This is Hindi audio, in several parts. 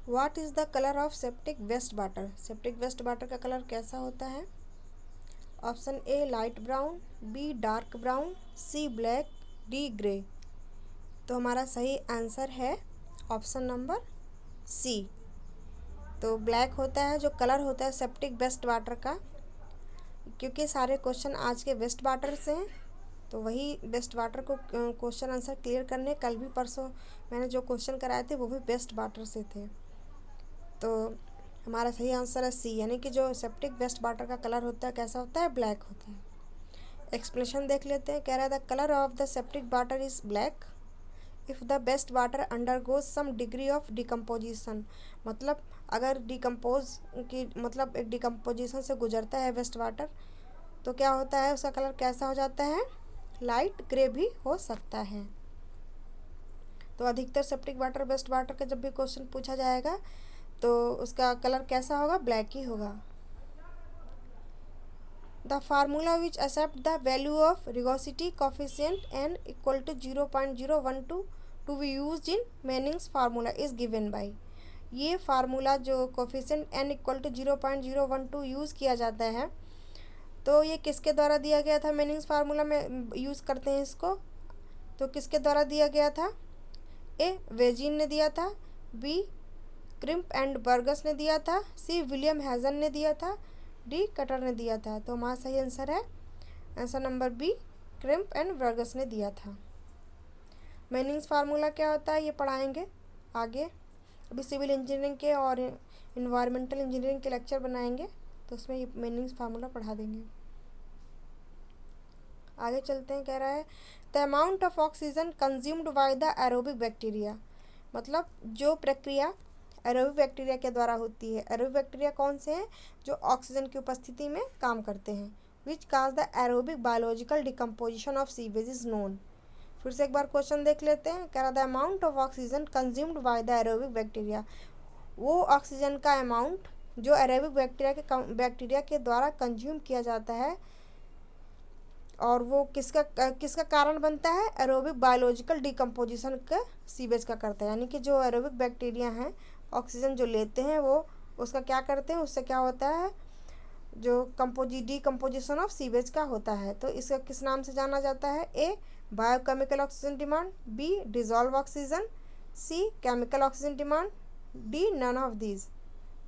What is the colour of septic waste water? Septic waste water का कलर कैसा होता है? Option A light brown, B dark brown, C black, D grey. तो हमारा सही आंसर है ऑप्शन नंबर सी। तो ब्लैक होता है जो कलर होता है सेप्टिक वेस्ट वाटर का, क्योंकि सारे क्वेश्चन आज के वेस्ट वाटर से हैं, तो वही वेस्ट वाटर को क्वेश्चन आंसर क्लियर करने कल भी परसों मैंने जो क्वेश्चन कराए थे वो भी वेस्ट वाटर से थे। तो हमारा सही आंसर है सी, यानी कि जो सेप्टिक वेस्ट वाटर का कलर होता है कैसा होता है? ब्लैक होता है। एक्सप्लेनेशन देख लेते हैं। कह रहा है the colour of the septic water is black if the waste water undergoes some degree of decomposition. मतलब अगर डिकम्पोज की मतलब एक डिकम्पोजिशन से गुजरता है वेस्ट वाटर, तो क्या होता है? उसका कलर कैसा हो जाता है? लाइट ग्रे भी हो सकता है। तो अधिकतर सेप्टिक वाटर वेस्ट वाटर का जब भी क्वेश्चन पूछा जाएगा तो उसका कलर कैसा होगा? ब्लैक ही होगा। The formula which accept the value of rugosity coefficient N equal to 0.012 to be use in Manning's formula is given by. ये फार्मूला जो coefficient N equal to 0.012 use किया जाता है, तो ये किसके द्वारा दिया गया था? मेनिंग्स फार्मूला में यूज़ करते हैं इसको, तो किसके द्वारा दिया गया था? ए वेजिन ने दिया था, बी क्रिम्प एंड बर्गस ने दिया था, सी विलियम हैजन ने दिया था, डी कटर ने दिया था। तो हमारा सही आंसर है answer number B, Crimp and Bruges ने दिया था। मेनिंग्स फार्मूला क्या होता है ये पढ़ाएंगे आगे। अभी सिविल इंजीनियरिंग के और इन्वायरमेंटल इंजीनियरिंग के लेक्चर बनाएंगे, तो उसमें ये मेनिंग्स फार्मूला पढ़ा देंगे। आगे चलते हैं। कह रहा है the amount of oxygen consumed by the aerobic bacteria. मतलब जो प्रक्रिया एरोबिक बैक्टीरिया के द्वारा होती है। एरोबिक बैक्टीरिया कौन से हैं? जो ऑक्सीजन की उपस्थिति में काम करते हैं। Which cause the aerobic biological decomposition of sewage is known. फिर से एक बार क्वेश्चन देख लेते हैं। कह रहा the amount of oxygen consumed by the aerobic bacteria, वो ऑक्सीजन का अमाउंट जो एरोबिक बैक्टीरिया के द्वारा कंज्यूम किया जाता है, और वो किसका कारण बनता है? एरोबिक बायोलॉजिकल डिकम्पोजिशन का सीवेज का करता है। यानी कि जो एरोबिक बैक्टीरिया हैं ऑक्सीजन जो लेते हैं वो उसका क्या करते हैं? उससे क्या होता है? जो डिकम्पोजिशन ऑफ सीवेज का होता है। तो इसका किस नाम से जाना जाता है? A biochemical oxygen demand, B dissolve oxygen, C chemical oxygen demand, D none of these.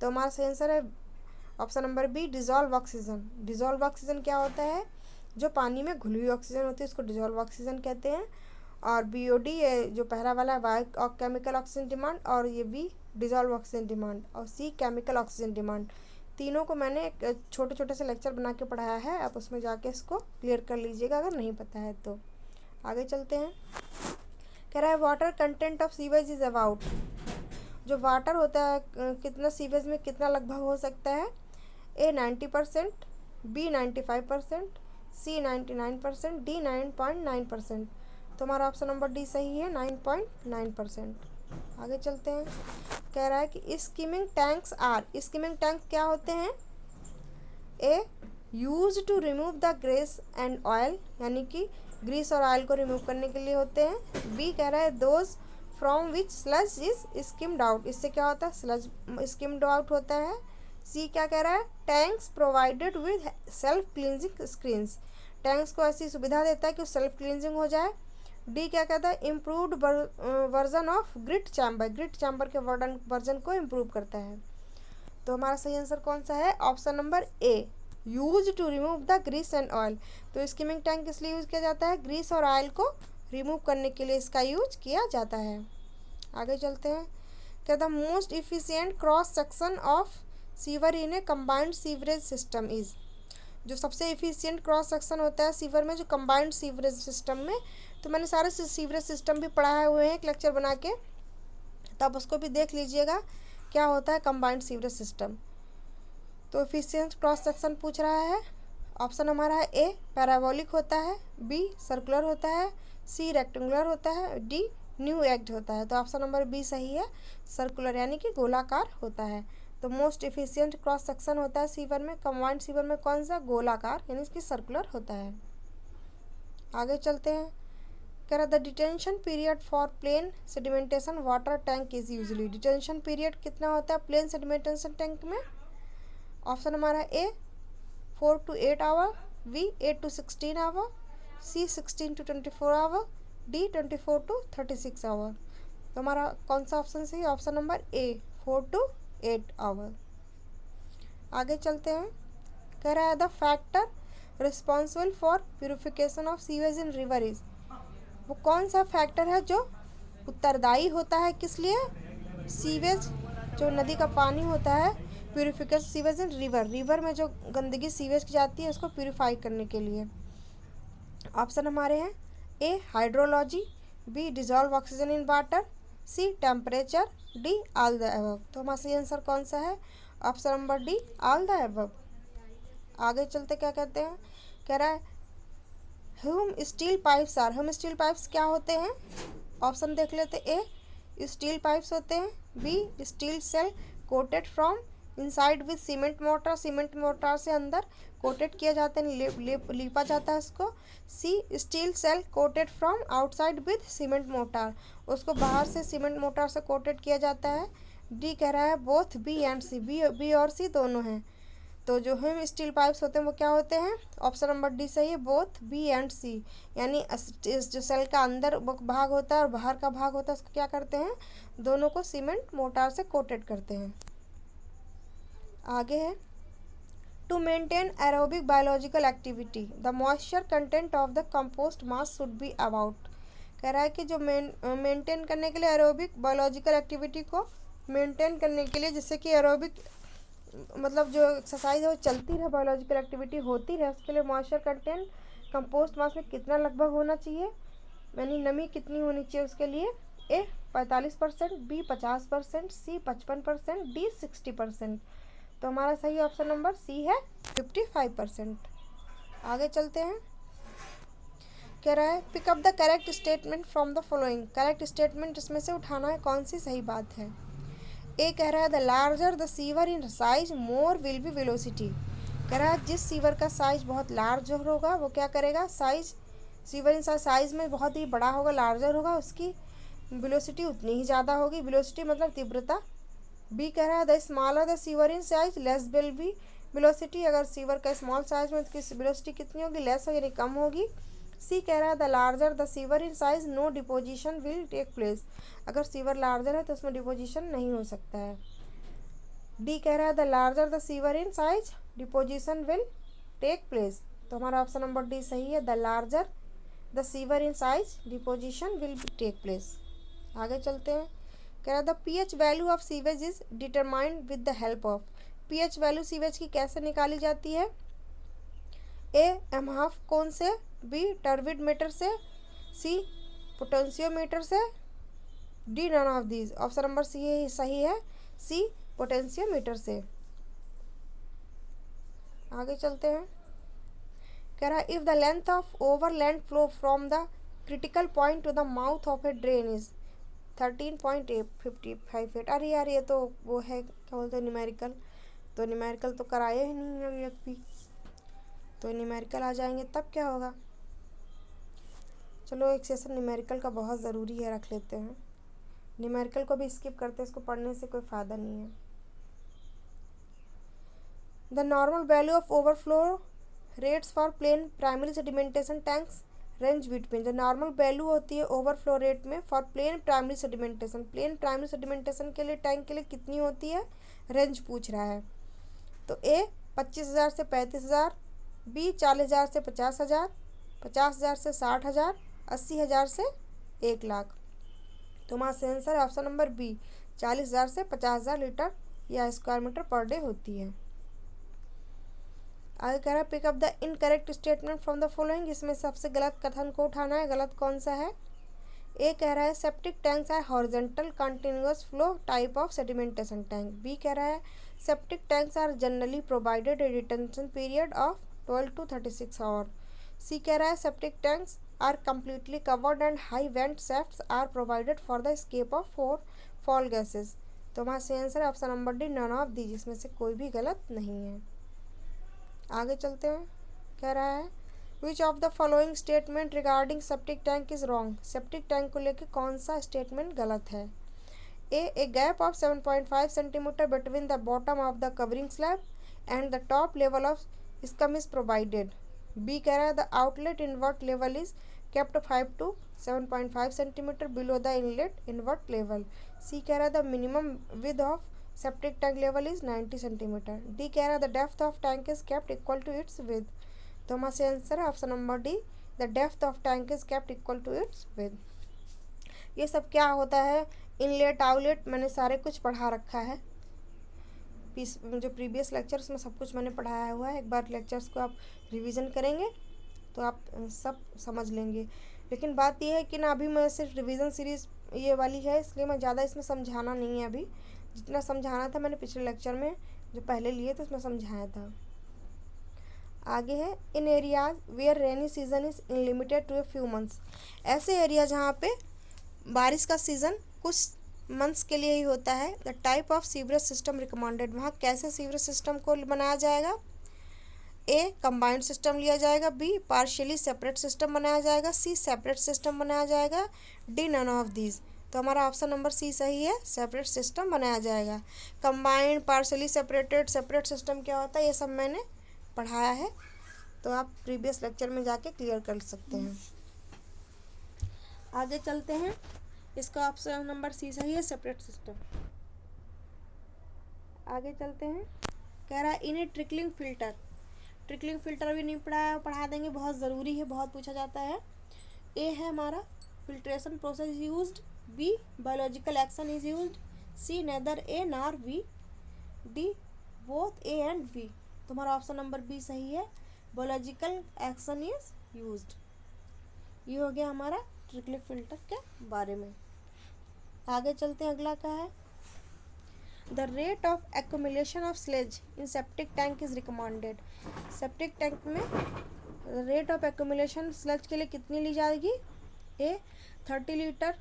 तो हमारा सही आंसर है option number B, dissolve oxygen. Dissolve oxygen क्या होता है? जो पानी में घुली हुई ऑक्सीजन होती है उसको डिजॉल्व ऑक्सीजन कहते हैं। और BOD ये जो पहला वाला है बायो केमिकल ऑक्सीजन डिमांड, और ये बी डिजॉल्व ऑक्सीजन डिमांड, और सी केमिकल ऑक्सीजन डिमांड। तीनों को मैंने एक छोटे छोटे से लेक्चर बना के पढ़ाया है, आप उसमें जाके इसको क्लियर कर लीजिएगा अगर नहीं पता है तो। आगे चलते हैं। कह रहा है water content of sewage is about. जो वाटर होता है कितना सीवेज में कितना लगभग हो सकता है? ए 90%, बी 95%, सी 99%, डी 9.9%। तो हमारा ऑप्शन नंबर डी सही है, 9.9%। आगे चलते हैं। कह रहा है कि skimming tanks are. Skimming tank क्या होते हैं? A use to remove the grease and oil, यानी कि ग्रीस और ऑयल को रिमूव करने के लिए होते हैं। बी कह रहा है those from which sludge is skimmed out. इससे क्या होता है? स्लज स्किम्ड आउट होता है। सी क्या कह रहा है? Tanks provided with self cleansing screens. Tanks को ऐसी सुविधा देता है कि सेल्फ क्लींजिंग हो जाए। डी क्या कहता है? Improved version of grit chamber. Grit chamber के वर्जन को इम्प्रूव करता है। तो हमारा सही आंसर कौन सा है? Option number A, use to remove the grease and oil. तो स्किमिंग टैंक किस लिए यूज़ किया जाता है? ग्रीस और ऑयल को रिमूव करने के लिए इसका यूज किया जाता है। आगे चलते हैं। क्या the most efficient cross section of sewer in A combined sewerage system is. जो सबसे इफिशियंट क्रॉस सेक्शन होता है सीवर में, जो कंबाइंड सीवरेज सिस्टम में, तो मैंने सारे सीवरेज सिस्टम भी पढ़ाए हुए हैं एक लेक्चर बना के, तो आप उसको भी देख लीजिएगा क्या होता है कंबाइंड सीवरेज सिस्टम। तो एफिशिएंट क्रॉस सेक्शन पूछ रहा है। ऑप्शन हमारा है ए पैराबोलिक होता है, बी सर्कुलर होता है, सी रेक्टेंगुलर होता है, डी न्यू एग्ड होता है। तो ऑप्शन नंबर बी सही है, सर्कुलर यानी कि गोलाकार होता है। तो मोस्ट एफिशिएंट क्रॉस सेक्शन होता है सीवर में, कंबाइंड सीवर में कौन सा? गोलाकार यानी कि सर्कुलर होता है। आगे चलते हैं। कह रहा the detention period for plain sedimentation water tank is usually, detention period कितना होता है प्लेन सेडिमेंटेशन टैंक में? ऑप्शन हमारा A 4 to 8 hour, B 8 to 16 hour, C 16 to 24 hour, D 24 to 36 hour. तो हमारा कौन सा ऑप्शन सही? Option number A 4 to 8 hour. आगे चलते हैं। कह रहा है the factor responsible for purification of sewage in river is, वो कौन सा फैक्टर है जो उत्तरदायी होता है किस लिए? सीवेज जो नदी का पानी होता है, प्यूरिफिकेशन सीवेज इन रिवर, रिवर में जो गंदगी सीवेज की जाती है उसको प्यूरिफाई करने के लिए। ऑप्शन हमारे हैं A hydrology, B dissolve oxygen in water, C temperature, D all the above. तो हमारा सही आंसर कौन सा है? Option number D all the above. आगे चलते क्या कहते हैं? कह रहा है Hume steel pipes are, Hume steel pipes क्या होते हैं? ऑप्शन देख लेते। ए स्टील पाइप्स होते हैं, B steel shell coated from inside with cement mortar, cement mortar से अंदर कोटेड किया जाता है, लीपा जाता है उसको, C steel shell coated from outside with cement mortar, उसको बाहर से सीमेंट मोर्टार से कोटेड किया जाता है। डी कह रहा है both B and C, B और सी दोनों हैं। तो जो हम स्टील पाइप्स होते हैं वो क्या होते हैं? ऑप्शन नंबर डी सही है, बोथ बी एंड सी, यानी जो सेल का अंदर भाग होता है और बाहर का भाग होता है उसको क्या करते हैं? दोनों को सीमेंट मोर्टार से कोटेड करते हैं। आगे है to maintain aerobic biological activity the moisture content of the compost mass should be about. कह रहा है कि जो मेंटेन करने के लिए एरोबिक बायोलॉजिकल एक्टिविटी को मेंटेन करने के लिए, जिससे कि एरोबिक मतलब जो एक्सरसाइज है वो चलती रहे, बायोलॉजिकल एक्टिविटी होती रहे, उसके लिए मॉइस्चर कंटेंट कंपोस्ट मास में कितना लगभग होना चाहिए, यानी नमी कितनी होनी चाहिए उसके लिए? ए 45%, बी 50%, सी 55%, डी 60%। तो हमारा सही ऑप्शन नंबर सी है 55%। आगे चलते हैं। कह रहा है pick up the correct statement from the following, correct statement इसमें से उठाना है, कौन सी सही बात है? ए कह रहा है the larger the sewer in size more will be velocity. कह रहा है जिस सीवर का साइज बहुत लार्ज होगा वो क्या करेगा? साइज सीवर इन साइज में बहुत ही बड़ा होगा, लार्जर होगा, उसकी वेलोसिटी उतनी ही ज़्यादा होगी, वेलोसिटी मतलब तीव्रता। बी कह रहा है the smaller the sewer in size less will be velocity, अगर सीवर का स्मॉल साइज में उसकी वेलोसिटी कितनी होगी? लेस होगी, यानी कम होगी। सी कह रहा है the larger the sewer in size no deposition will take place, अगर सीवर लार्जर है तो उसमें डिपोजिशन नहीं हो सकता है। डी कह रहा है the larger the sewer in size deposition will take place. तो हमारा ऑप्शन नंबर डी सही है, the larger the sewer in size deposition will take place. आगे चलते हैं। कह रहा है the pH value of sewage is determined with the help of, pH value sewage की कैसे निकाली जाती है? ए एमहाफ कौन से, बी टर्बिड मीटर से, सी पोटेंशियोमीटर से, D none of these. Option number C सही है, सी पोटेंशियोमीटर से। आगे चलते हैं। कह रहा है if the length of overland flow from the critical point two the mouth of A drain is 13.55 feet. अरे यार ये तो वो है क्या बोलते हैं न्यूमेरिकल, तो न्यूमेरिकल तो कराए ही नहीं अभी तक भी, तो न्यूमेरिकल आ जाएंगे तब क्या होगा। चलो एक सेशन न्यूमेरिकल का बहुत ज़रूरी है, रख लेते हैं। न्यूमेरिकल को भी स्किप करते हैं, इसको पढ़ने से कोई फ़ायदा नहीं है। The normal value of overflow rates for plain primary sedimentation tanks range between, जो नॉर्मल वैल्यू होती है ओवरफ्लो रेट में for plain primary sedimentation, plain primary sedimentation के लिए टैंक के लिए कितनी होती है? रेंज पूछ रहा है। तो ए 25,000 से 35,000, बी 40,000 से 50,000, 50,000 से 60,000, 80,000 से 1,00,000। तो हमारा सही आंसर है ऑप्शन नंबर बी 40,000 से 50,000 लीटर या स्क्वायर मीटर पर डे होती है। आगे कह रहा है pick up the incorrect statement from the following, इसमें सबसे गलत कथन को उठाना है, गलत कौन सा है? ए कह रहा है septic tanks are horizontal continuous flow type of sedimentation tank. B कह रहा है septic tanks are generally provided a detention period of 12 to 36 hour. C कह रहा है septic tanks are completely covered and high vent shafts are provided for the escape of foul gases. तो हमारा सही आंसर है option number D none of the, जिसमें से कोई भी गलत नहीं है। आगे चलते हैं। कह रहा है which of the following statement regarding septic tank is wrong. Septic tank को लेकर कौन सा स्टेटमेंट गलत है। A gap of 7.5 centimetre between the bottom of the covering slab and the top level of scum is provided. B कह रहा है the outlet invert level is kept 5 to 7.5 centimetre below the inlet invert level. C कह रहा है the minimum width of septic tank level is 90 centimetre. D कह रहा है the depth of tank is kept equal to its width. तो हमारा से आंसर है option number D, the depth of tank is kept equal to its width. ये सब क्या होता है, इनलेट आउटलेट मैंने सारे कुछ पढ़ा रखा है, जो प्रीवियस लेक्चर्स में सब कुछ मैंने पढ़ाया हुआ है। एक बार लेक्चर्स को आप रिवीजन करेंगे तो आप सब समझ लेंगे। लेकिन बात यह है कि ना अभी मैं सिर्फ रिवीजन सीरीज़ ये वाली है, इसलिए मैं ज़्यादा इसमें समझाना नहीं है। अभी जितना समझाना था मैंने पिछले लेक्चर में जो पहले लिए थे उसमें समझाया था। आगे है in areas where rainy season is limited to a few months. ऐसे एरिया जहाँ पे बारिश का सीज़न कुछ मंथ्स के लिए ही होता है। The type of sewerage system recommended, वहाँ कैसे सीवरेज सिस्टम को बनाया जाएगा। ए कंबाइंड सिस्टम लिया जाएगा, बी पार्शियली सेपरेट सिस्टम बनाया जाएगा, सी सेपरेट सिस्टम बनाया जाएगा, डी नन ऑफ दीज। तो हमारा ऑप्शन नंबर सी सही है, सेपरेट सिस्टम बनाया जाएगा। Combined, partially separated, separate system क्या होता है ये सब मैंने पढ़ाया है, तो आप प्रीवियस लेक्चर में जाके क्लियर कर सकते हैं। आगे चलते हैं, इसका ऑप्शन नंबर सी सही है, सेपरेट सिस्टम। आगे चलते हैं, कह रहा है इन ए ट्रिकलिंग फिल्टर। ट्रिकलिंग फिल्टर भी नहीं पढ़ा देंगे, बहुत ज़रूरी है, बहुत पूछा जाता है। ए है हमारा filtration process used, B biological action is used, C neither A nor B, D both A and B. तो हमारा ऑप्शन नंबर बी सही है, बायोलॉजिकल एक्शन इज यूज्ड। ये हो गया हमारा ट्रिकलिंग फिल्टर के बारे में। आगे चलते हैं, अगला क्या है, the rate of accumulation of sludge in septic tank is recommended. Septic tank में रेट ऑफ एक्यूमुलेशन स्लज के लिए कितनी ली जाएगी। A 30 litre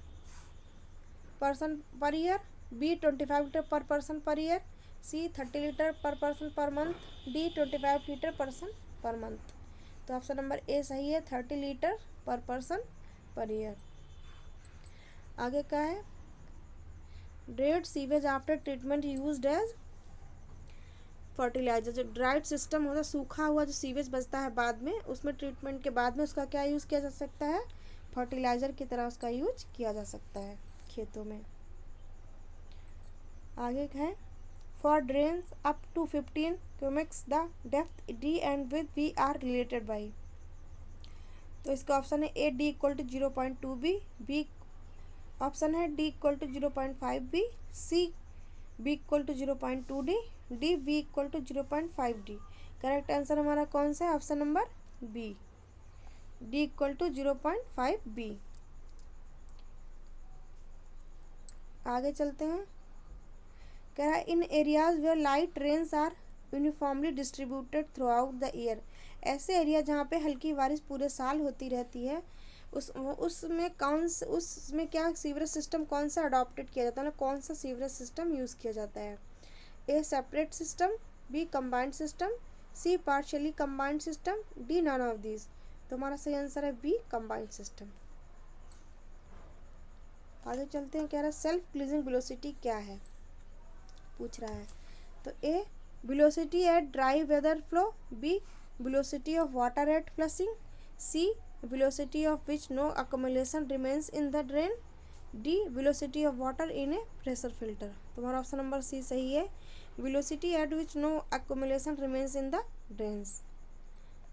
person per year, B 25 litre per person per year, C 30 litre per person per month, D 25 litre person per month. तो ऑप्शन नंबर ए सही है, 30 litre per person per year. आगे क्या है, dried sewage after treatment used as fertiliser. जो ड्राइड सिस्टम होता है, सूखा हुआ जो सीवेज बचता है बाद में, उसमें ट्रीटमेंट के बाद में उसका क्या यूज़ किया जा सकता है, फर्टिलाइजर की तरह उसका यूज किया जा सकता है खेतों में। आगे है, for drains up to 15 cubics the depth D and width B are related by. तो इसका ऑप्शन है A D equal to 0.2 B option है D equal to 0.5 B, C B equal to 0.2 D B equal to 0.5 D. Correct answer हमारा कौन सा है, option number B, D equal to 0.5 B. आगे चलते हैं, कह रहा है in areas where light rains are uniformly distributed throughout the year. ऐसे एरिया जहाँ पे हल्की बारिश पूरे साल होती रहती है, उसमें क्या सीवरेज सिस्टम कौन सा अडॉप्टेड किया जाता है, कौन सा सीवरेज सिस्टम यूज़ किया जाता है। A separate system, B combined system, C partially combined system, D none of this. तो हमारा सही आंसर है बी कंबाइंड सिस्टम। आगे चलते हैं, कह रहा है सेल्फ क्लीजिंग वेलोसिटी क्या है, पूछ रहा है। तो A velocity at dry weather flow, B velocity of water at flushing, C velocity of which no accumulation remains in the drain, D velocity of water in a pressure filter। तो हमारा ऑप्शन नंबर सी सही है, velocity at which no accumulation remains in the drains।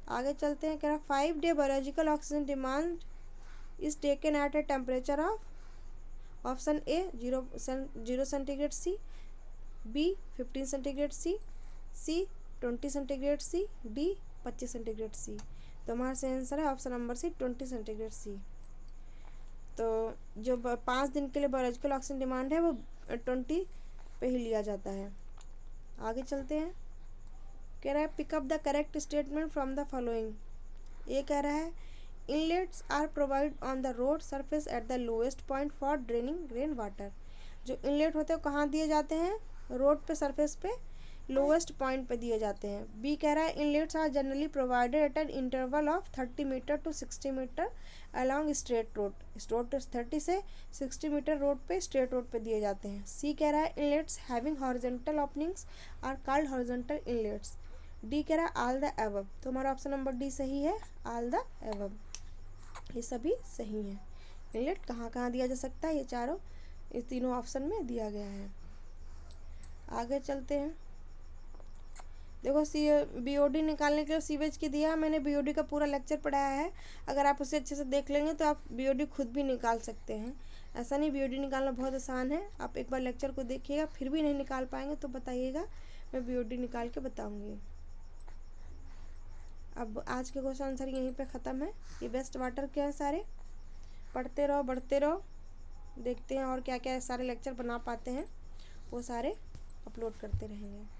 आगे चलते हैं, कह रहा 5 day biological oxygen demand is taken at a temperature of option A 0 centigrade C, B 15 centigrade C, C 20 centigrade C, D 25 centigrade C. तो हमारा सही आंसर है option number C 20 centigrade C. तो जो 5 दिन के लिए बायोलॉजिकल ऑक्सीजन डिमांड है वो 20 पे ही लिया जाता है। आगे चलते हैं, कह रहा है pick up the correct statement from the following. ये कह रहा है inlets are provide on the road surface at the lowest point for draining rain water. जो इनलेट होते हैं कहाँ दिए जाते हैं, रोड पे सरफेस पे लोएस्ट पॉइंट पे दिए जाते हैं। बी कह रहा है inlets are generally provided at an interval of 30 metre to 60 metre along straight road. Straight 30 से 60 मीटर रोड पे, स्ट्रेट रोड पे दिए जाते हैं। सी कह रहा है inlets having horizontal openings are called horizontal inlets. D कह रहा है ऑल द अबव। तो हमारा ऑप्शन नंबर डी सही है, ऑल द अबव, ये सभी सही हैं। इनलेट कहाँ कहाँ दिया जा सकता है, ये चारों इस तीनों ऑप्शन में दिया गया है। आगे चलते हैं। देखो बीओडी निकालने के लिए सीवेज की दिया है, मैंने बीओडी का पूरा लेक्चर पढ़ाया है। अगर आप उसे अच्छे से देख लेंगे तो आप बीओडी खुद भी निकाल सकते हैं। ऐसा नहीं, बीओडी निकालना बहुत आसान है। आप एक बार लेक्चर को देखिएगा, फिर भी नहीं निकाल पाएंगे तो बताइएगा, मैं बीओडी निकाल के बताऊँगी। अब आज के क्वेश्चन आंसर यहीं पे ख़त्म है। ये बेस्ट वाटर के हैं सारे, पढ़ते रहो, बढ़ते रहो। देखते हैं और क्या क्या सारे लेक्चर बना पाते हैं, वो सारे अपलोड करते रहेंगे।